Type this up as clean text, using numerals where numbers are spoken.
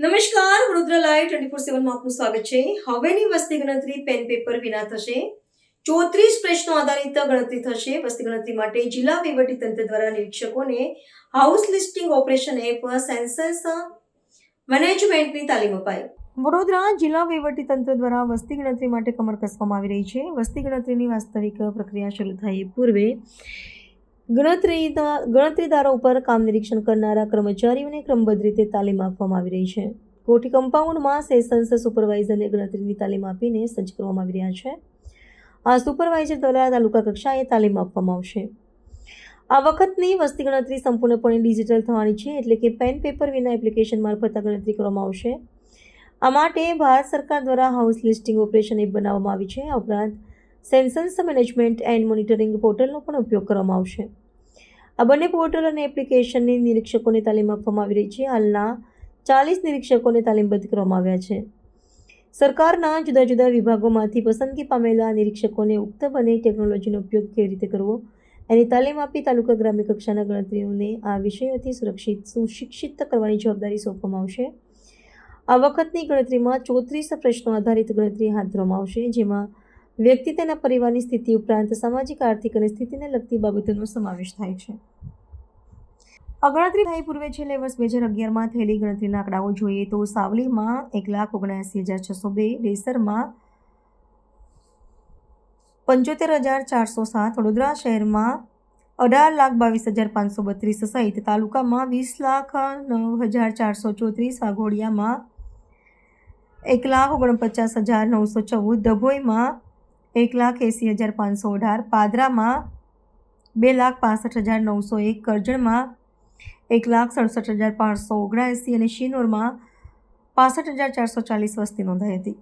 નમસ્કાર, વડોદરા લાઈવ 24/7 માં આપનું સ્વાગત છે. હવેની વસ્તી ગણતરી પેન પેપર વિના થશે. 34 પ્રશ્નો આધારિત ગણતરી થશે. વસ્તી ગણતરી માટે જિલ્લા વહીવટીતંત્ર દ્વારા નિરીક્ષકોને house listing operation app census મેનેજમેન્ટની તાલીમ અપાઈ. વડોદરા જિલ્લા વહીવટીતંત્ર દ્વારા વસ્તી ગણતરી માટે કમર કસવામાં આવી રહી છે. વસ્તી ગણતરીની વાસ્તવિક પ્રક્રિયા શરૂ થાય પૂર્વે ગણતરીદારો ઉપર કામ નિરીક્ષણ કરનારા કર્મચારીઓને ક્રમબદ્ધ રીતે તાલીમ આપવામાં આવી રહી છે. કોઠી કમ્પાઉન્ડમાં સેશન્સ સુપરવાઇઝરને ગણતરીની તાલીમ આપીને સજ્જ કરવામાં આવી રહ્યા છે. આ સુપરવાઇઝર દ્વારા તાલુકા કક્ષાએ તાલીમ આપવામાં આવશે. આ વખતની વસ્તી ગણતરી સંપૂર્ણપણે ડિજિટલ થવાની છે, એટલે કે પેન પેપર વિના એપ્લિકેશન મારફત આ ગણતરી કરવામાં આવશે. આ માટે ભારત સરકાર દ્વારા હાઉસ લિસ્ટિંગ ઓપરેશન એપ બનાવવામાં આવી છે. આ ઉપરાંત સેન્સસ મેનેજમેન્ટ એન્ડ મોનિટરિંગ પોર્ટલનો પણ ઉપયોગ કરવામાં આવશે. આ બંને પોર્ટલ અને એપ્લિકેશનની નિરીક્ષકોને તાલીમ આપવામાં આવી રહી છે. હાલના 40 નિરીક્ષકોને તાલીમબદ્ધ કરવામાં આવ્યા છે. સરકારના જુદા જુદા વિભાગોમાંથી પસંદગી પામેલા નિરીક્ષકોને ઉક્ત બંને ટેકનોલોજીનો ઉપયોગ કેવી રીતે કરવો એની તાલીમ આપી તાલુકા ગ્રામ્ય કક્ષાના ગણતરીઓને આ વિષયોથી સુશિક્ષિત કરવાની જવાબદારી સોંપવામાં આવશે. આ વખતની ગણતરીમાં 34 પ્રશ્નો આધારિત ગણતરી હાથ ધરવામાં આવશે, જેમાં વ્યક્તિ તેના પરિવારની સ્થિતિ ઉપરાંત સામાજિક, આર્થિક અને સ્થિતિને લગતી બાબતોનો સમાવેશ થાય છે. આ ગણતરી થાય પૂર્વે છેલ્લે વર્ષ 2011માં થયેલી ગણતરીના આંકડાઓ જોઈએ તો સાવલીમાં 1,79,602, ડેસરમાં 75,407, વડોદરા શહેરમાં 18,22,532 સહિત તાલુકામાં 20,09,434, વાઘોડિયામાં 1,49,914, ડભોઈમાં 1,80,518, પાદરામાં 2,65,901, કરજણમાં 1,67,579 અને શિનોરમાં 65,440 વસ્તી નોંધાઈ હતી.